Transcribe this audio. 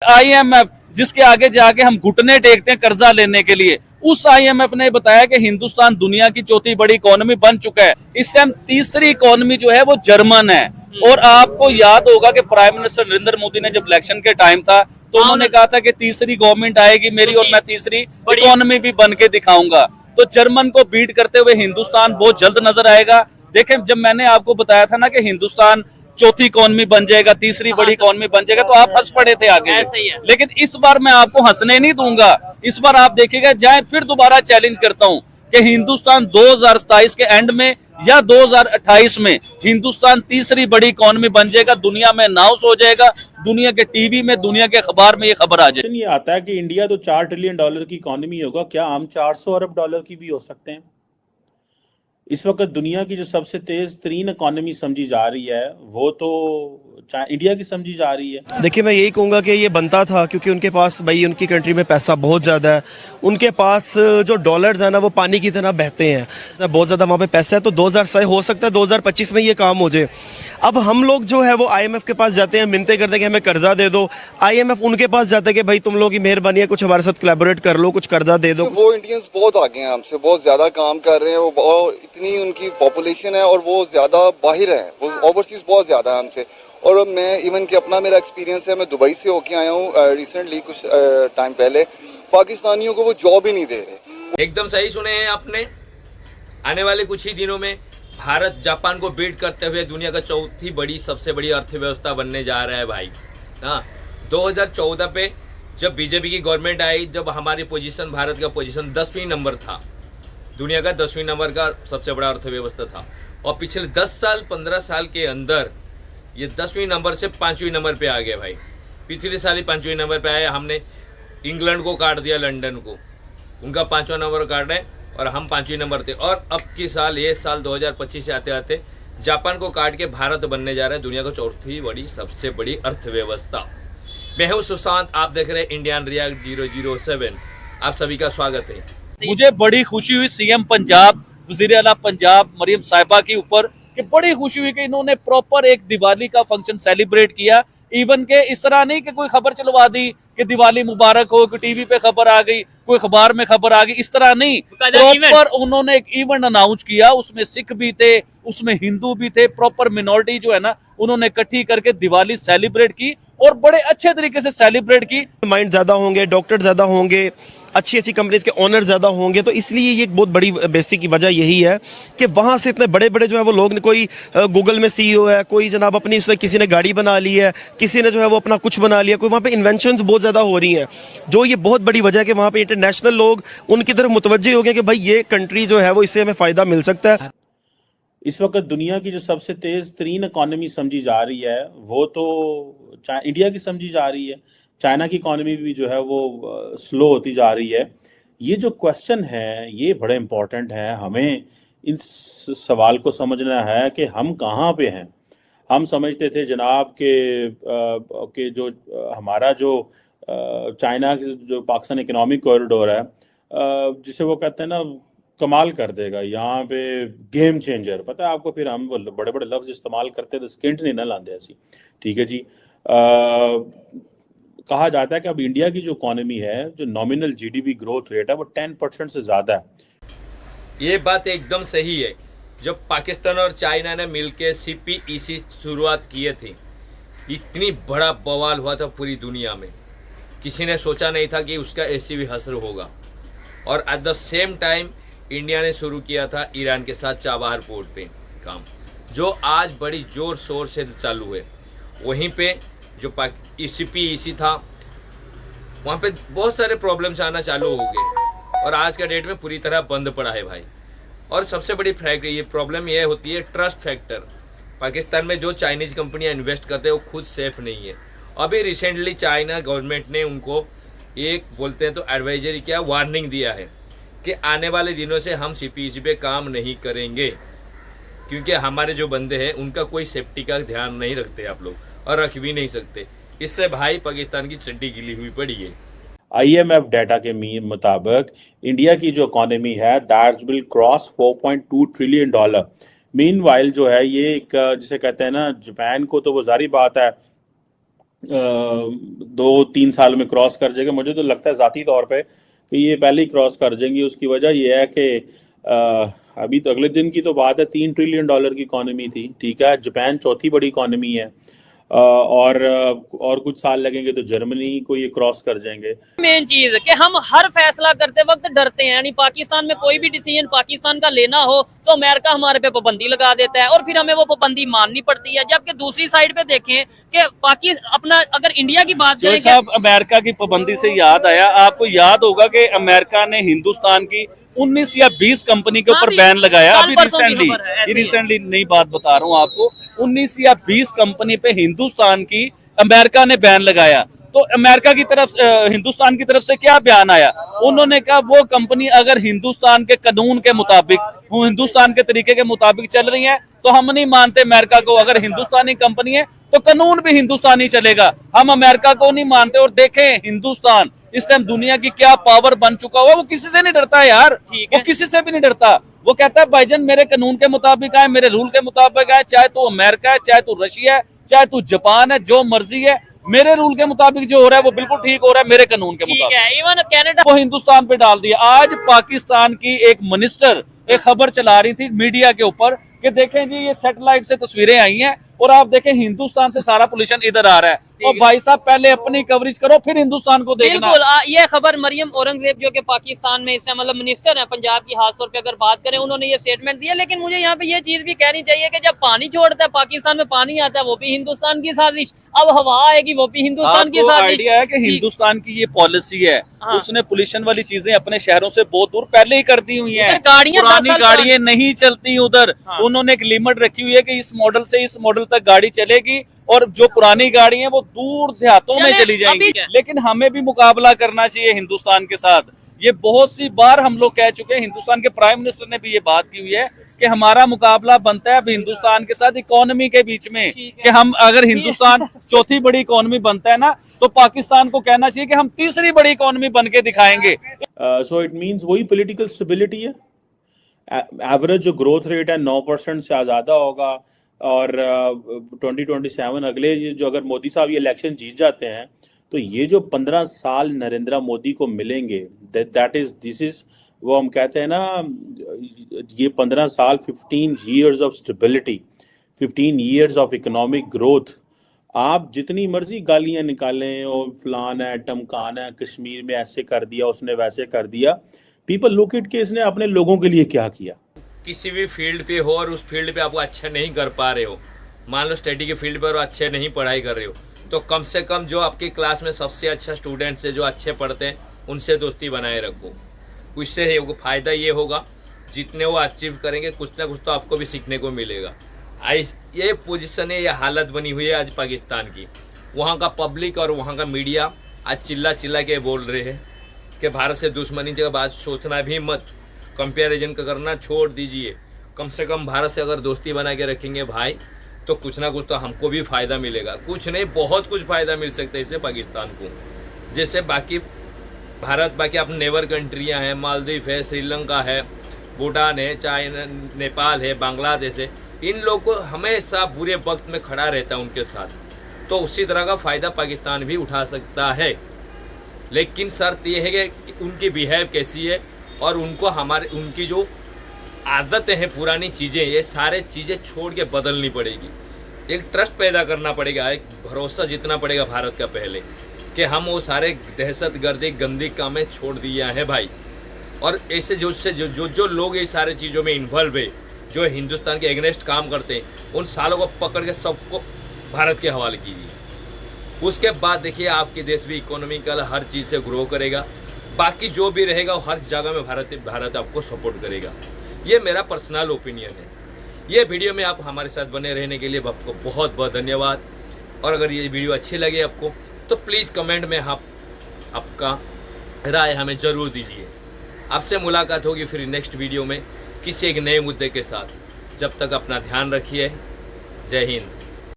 IMF जिसके आगे जाके हम घुटने टेकते हैं कर्जा लेने के लिए, उस आईएमएफ ने बताया कि हिंदुस्तान दुनिया की चौथी बड़ी इकोनॉमी बन चुका है। इस टाइम तीसरी इकोनॉमी जो है वो जर्मन है। और आपको याद होगा कि प्राइम मिनिस्टर नरेंद्र मोदी ने जब इलेक्शन के टाइम था तो उन्होंने कहा था कि तीसरी गवर्नमेंट आएगी मेरी और मैं तीसरी इकोनॉमी भी बन के दिखाऊंगा। तो जर्मन को बीट करते हुए हिंदुस्तान बहुत जल्द नजर आएगा। देखें, जब मैंने आपको बताया था ना कि हिंदुस्तान चौथी इकोनॉमी बन जाएगा, तीसरी बड़ी इकोनॉमी बन जाएगा, तो आप हंस पड़े थे आगे। लेकिन इस बार मैं आपको हंसने नहीं दूंगा। इस बार आप देखिएगा, जाए फिर दोबारा चैलेंज करता हूं कि हिंदुस्तान 2027 के एंड में या 2028 में हिंदुस्तान तीसरी बड़ी इकोनॉमी बन जाएगा, दुनिया में अनाउंस हो जाएगा, दुनिया के टीवी में, दुनिया के अखबार में ये खबर आ जाएगी। ये आता है कि इंडिया तो $4 ट्रिलियन की इकोनॉमी होगा, क्या हम $400 अरब की भी हो सकते हैं? इस वक्त दुनिया की जो सबसे तेज तरीन इकोनॉमी समझी जा रही है वो तो इंडिया की समझी जा रही है। देखिए, मैं यही कहूँगा कि ये बनता था क्योंकि उनके पास भाई उनकी कंट्री में पैसा बहुत ज़्यादा है। उनके पास जो डॉलर्स है ना वो पानी की तरह बहते हैं, बहुत ज़्यादा वहाँ पे पैसा है। तो 2000 हो सकता है 2025 में ये काम हो जाए। अब हम लोग जो है वो आईएमएफ के पास जाते हैं, मिन्नतें करते हैं कि हमें कर्जा दे दो। आईएमएफ उनके पास जाता है कि भाई तुम लोग की मेहरबानी है, कुछ हमारे साथ कोलैबोरेट कर लो, कुछ कर्जा दे दो। वो इंडियंस बहुत आगे हैं हमसे, बहुत ज्यादा काम कर रहे हैं। वो इतनी उनकी पॉपुलेशन है और वो ज्यादा बाहर है, वो ओवरसीज बहुत ज्यादा है हमसे। और मैं इवन कि अपना मेरा एक्सपीरियंस है, मैं दुबई से होके आया हूँ रिसेंटली, कुछ टाइम पहले। पाकिस्तानियों को वो जॉब ही नहीं दे रहे। एकदम सही सुने हैं आपने। आने वाले कुछ ही दिनों में भारत जापान को बीट करते हुए दुनिया का चौथी बड़ी सबसे बड़ी अर्थव्यवस्था बनने जा रहा है भाई। हाँ, 2014 पे जब बीजेपी की गवर्नमेंट आई, जब हमारी पोजीशन, भारत का पोजीशन 10वीं नंबर था, दुनिया का 10वीं नंबर का सबसे बड़ा अर्थव्यवस्था था। और पिछले 10 साल 15 साल के अंदर ये 10वीं नंबर से 5वीं नंबर पे आ गए भाई। पिछले साल ही 5वीं नंबर पे आए। हमने इंग्लैंड को काट दिया, लंदन को, उनका 5वां नंबर काट है और हम 5वीं नंबर थे। और अब की साल, ये साल 2025 से आते आते जापान को काट के भारत बनने जा रहा है दुनिया का चौथी बड़ी सबसे बड़ी अर्थव्यवस्था। मैं हूँ सुशांत, आप देख रहे हैं इंडियन रिएक्ट 007। आप सभी का स्वागत है। मुझे बड़ी खुशी हुई सीएम पंजाब, वजीर आला पंजाब मरियम साहिबा के ऊपर, कि बड़ी खुशी हुई कि इन्होंने प्रॉपर एक दिवाली का फंक्शन सेलिब्रेट किया। इवन के इस तरह नहीं कि कोई खबर चलवा दी कि दिवाली मुबारक हो, कि टीवी पे खबर आ गई, कोई अखबार में खबर आ गई, इस तरह नहीं। प्रॉपर उन्होंने एक इवेंट अनाउंस किया, उसमें सिख भी थे, उसमें हिंदू भी थे, प्रॉपर मिनोरिटी जो है ना उन्होंने इकट्ठी करके दिवाली सेलिब्रेट की और बड़े अच्छे तरीके से सेलिब्रेट की। माइंड ज़्यादा होंगे, डॉक्टर ज़्यादा होंगे, अच्छी अच्छी कंपनीज के ओनर ज़्यादा होंगे। तो इसलिए ये एक बहुत बड़ी बेसिक की वजह यही है कि वहाँ से इतने बड़े बड़े जो है वो लोग, कोई गूगल में सीईओ है, कोई जनाब अपनी उसने किसी ने गाड़ी बना ली है, किसी ने जो है वो अपना कुछ बना लिया, कोई वहाँ पे इन्वेंशंस बहुत ज़्यादा हो रही हैं। जो ये बहुत बड़ी वजह है कि वहाँ पे इंटरनेशनल लोग उनकी तरफ मुतवज्जे हो गए कि भाई ये कंट्री जो है वो इससे हमें फ़ायदा मिल सकता है। इस वक्त दुनिया की जो सबसे तेज तरीन इकोनॉमी समझी जा रही है वो तो इंडिया की समझी जा रही है। चाइना की इकोनॉमी भी जो है वो स्लो होती जा रही है। ये जो क्वेश्चन है ये बड़े इम्पोर्टेंट है। हमें इस सवाल को समझना है कि हम कहाँ पे हैं। हम समझते थे जनाब के जो हमारा जो चाइना जो पाकिस्तान इकोनॉमिक कॉरिडोर है, जिसे वो कहते हैं ना कमाल कर देगा, यहाँ पे गेम चेंजर, पता है आपको। फिर हम बड़े बड़े लफ्ज इस्तेमाल करते तो स्किंट नहीं ना लाते ऐसी, ठीक है जी। कहा जाता है कि अब इंडिया की जो इकोनॉमी है, जो नॉमिनल जीडीपी ग्रोथ रेट है वो 10% से ज़्यादा है। ये बात एकदम सही है। जब पाकिस्तान और चाइना ने मिलकर सीपीईसी शुरुआत किए थे, इतनी बड़ा बवाल हुआ था पूरी दुनिया में। किसी ने सोचा नहीं था कि उसका ऐसी भी असर होगा। और at the same time India ने शुरू किया था ईरान के साथ चाबहार पोर्ट पे काम, जो आज बड़ी ज़ोर शोर से चालू है। वहीं पे जो सीपीईसी था, वहाँ पे बहुत सारे प्रॉब्लम्स आना चालू हो गए और आज का डेट में पूरी तरह बंद पड़ा है भाई। और सबसे बड़ी ये प्रॉब्लम ये होती है ट्रस्ट फैक्टर। पाकिस्तान में जो चाइनीज़ कंपनियाँ इन्वेस्ट करते हैं वो खुद सेफ़ नहीं है। अभी रिसेंटली चाइना गवर्नमेंट ने उनको एक बोलते हैं तो एडवाइजरी क्या वार्निंग दिया है कि आने वाले दिनों से हम सीपीईसी पे काम नहीं करेंगे, क्योंकि हमारे जो बंदे हैं उनका कोई सेफ्टी का ध्यान नहीं रखते आप लोग, और रख भी नहीं सकते। इससे भाई पाकिस्तान की चड्डी गिली हुई पड़ी है। आईएमएफ डाटा के मुताबिक इंडिया की जो इकोनॉमी है that will cross $4.2 trillion. Meanwhile जो है ये एक जिसे कहते हैं ना, जापान को तो वो जारी बात है 2-3 साल में क्रॉस कर जाएगा। मुझे तो लगता है ज़ाती तौर पे कि ये पहले ही क्रॉस कर जाएंगी। उसकी वजह ये है कि अभी तो अगले दिन की तो बात है, $3 ट्रिलियन की इकॉनमी थी, ठीक है। जापान चौथी बड़ी इकॉनमी है, और कुछ साल लगेंगे तो जर्मनी को ये क्रॉस कर जाएंगे। मेन चीज कि हम हर फैसला करते वक्त डरते हैं, यानी पाकिस्तान में कोई भी डिसीजन पाकिस्तान का लेना हो तो अमेरिका हमारे पे पाबंदी लगा देता है और फिर हमें वो पाबंदी माननी पड़ती है। जबकि दूसरी साइड पे देखें कि पाकिस्तान अपना, अगर इंडिया की बात जो करें साहब अमेरिका की पाबंदी से याद आया, आपको याद होगा कि अमेरिका ने हिंदुस्तान की 19 या 20 कंपनी के ऊपर बैन लगाया। अभी रिसेंटली नई बात बता रहा हूँ आपको, 19 या 20 कंपनी पे हिंदुस्तान की अमेरिका ने बैन लगाया। तो अमेरिका की तरफ हिंदुस्तान की तरफ से क्या बयान आया? उन्होंने कहा वो कंपनी अगर हिंदुस्तान के कानून के मुताबिक, हिंदुस्तान के तरीके के मुताबिक चल रही है तो हम नहीं मानते अमेरिका को। अगर हिंदुस्तानी कंपनी है तो कानून भी हिंदुस्तानी चलेगा, हम अमेरिका को नहीं मानते। और देखें हिंदुस्तान इस टाइम दुनिया की क्या पावर बन चुका हुआ, वो किसी से नहीं डरता यार, वो किसी से भी नहीं डरता। वो कहता है भाईजान मेरे कानून के मुताबिक आए, मेरे रूल के मुताबिक आए, चाहे तो अमेरिका है, चाहे तो रशिया है, चाहे तो जापान है, जो मर्जी है, मेरे रूल के मुताबिक जो हो रहा है वो बिल्कुल ठीक हो रहा है, मेरे कानून के मुताबिक। इवन कनाडा वो हिंदुस्तान पे डाल दिया। आज पाकिस्तान की एक मिनिस्टर एक खबर चला रही थी मीडिया के ऊपर कि देखें जी ये सैटेलाइट से तस्वीरें आई हैं और आप देखें हिंदुस्तान से सारा पोल्यूशन इधर आ रहा है। और भाई साहब पहले अपनी कवरेज करो फिर हिंदुस्तान को देखना। बिल्कुल, ये खबर मरियम औरंगजेब जो कि पाकिस्तान में इस मतलब मिनिस्टर है पंजाब की, खास तौर पे अगर बात करें, उन्होंने ये स्टेटमेंट दिया। लेकिन मुझे यहाँ पे ये चीज भी कहनी चाहिए कि जब पानी छोड़ता है पाकिस्तान में, पानी आता है वो भी हिंदुस्तान की साजिश, अब हवा आएगी वो भी हिंदुस्तान की साजिश। आइडिया है कि हिंदुस्तान की ये पॉलिसी है, उसने पोल्यूशन वाली चीजें अपने शहरों से बहुत दूर पहले ही कर दी हुई है। पुरानी गाड़ियां नहीं चलती उधर, उन्होंने एक लिमिट रखी हुई है कि इस मॉडल से इस मॉडल तक गाड़ी चलेगी और जो पुरानी गाड़ी है वो दूर देहातों में चली जाएंगी। लेकिन हमें भी मुकाबला करना चाहिए हिंदुस्तान के साथ। ये बहुत सी बार हम लोग कह चुके हैं, हिंदुस्तान के प्राइम मिनिस्टर ने भी ये बात की हुई है कि हमारा मुकाबला बनता है अब हिंदुस्तान के साथ इकोनॉमी के बीच में, कि हम अगर हिंदुस्तान चौथी बड़ी इकोनॉमी बनता है ना तो पाकिस्तान को कहना चाहिए कि हम तीसरी बड़ी इकोनॉमी बन के दिखाएंगे। सो इट मीन्स वही पॉलिटिकल स्टेबिलिटी है। एवरेज जो ग्रोथ रेट है 9% से ज़्यादा होगा और 2027 अगले जो अगर मोदी साहब ये इलेक्शन जीत जाते हैं तो ये जो 15 साल नरेंद्र मोदी को मिलेंगे, दिस इज वो हम कहते हैं ना, ये 15 साल 15 years of stability, 15 years of economic growth. आप जितनी मर्जी गालियां निकालें और फलान है टमकान है, कश्मीर में ऐसे कर दिया उसने वैसे कर दिया, पीपल लुक इट के इसने अपने लोगों के लिए क्या किया। किसी भी फील्ड पे हो और उस फील्ड पे आपको अच्छा नहीं कर पा रहे हो, मान लो स्टडी के फील्ड पर अच्छे नहीं पढ़ाई कर रहे हो, तो कम से कम जो आपकी क्लास में सबसे अच्छा स्टूडेंट्स है जो अच्छे पढ़ते हैं उनसे दोस्ती बनाए रखो। उससे फ़ायदा ये होगा जितने वो अचीव करेंगे कुछ ना कुछ तो आपको भी सीखने को मिलेगा। ये पोजीशन है, ये हालत बनी हुई है आज पाकिस्तान की। वहाँ का पब्लिक और वहाँ का मीडिया आज चिल्ला चिल्ला के बोल रहे हैं कि भारत से दुश्मनी के बाद सोचना भी मत, कंपैरिजन करना छोड़ दीजिए। कम से कम भारत से अगर दोस्ती बना के रखेंगे भाई तो कुछ ना कुछ तो हमको भी फ़ायदा मिलेगा। कुछ नहीं बहुत कुछ फ़ायदा मिल सकता है इससे पाकिस्तान को। जैसे बाकी भारत बाकी अपने नेबर कंट्रियां हैं, मालदीव है, श्रीलंका है, भूटान है, चाइना, नेपाल है, बांग्लादेश है, इन लोग को हमेशा बुरे वक्त में खड़ा रहता है उनके साथ, तो उसी तरह का फ़ायदा पाकिस्तान भी उठा सकता है। लेकिन शर्त यह है कि उनकी बिहेव कैसी है और उनको उनकी जो आदतें हैं पुरानी चीज़ें, ये सारे चीज़ें छोड़ के बदलनी पड़ेगी। एक ट्रस्ट पैदा करना पड़ेगा, एक भरोसा जीतना पड़ेगा भारत का पहले कि हम वो सारे दहशतगर्दी गंदी कामें छोड़ दिया है भाई। और ऐसे जो लोग ये सारे चीज़ों में इन्वॉल्व है, जो हिंदुस्तान के एगेंस्ट काम करते हैं, उन सालों को पकड़ के सबको भारत के हवाले कीजिए। उसके बाद देखिए आपके देश भी इकोनॉमिकल हर चीज़ से ग्रो करेगा। बाकी जो भी रहेगा वो हर जगह में भारत आपको सपोर्ट करेगा। ये मेरा पर्सनल ओपिनियन है। ये वीडियो में आप हमारे साथ बने रहने के लिए आपको बहुत बहुत धन्यवाद। और अगर ये वीडियो अच्छी लगे आपको तो प्लीज़ कमेंट में आप आपका राय हमें ज़रूर दीजिए। आपसे मुलाकात होगी फिर नेक्स्ट वीडियो में किसी एक नए मुद्दे के साथ। जब तक अपना ध्यान रखिए। जय हिंद।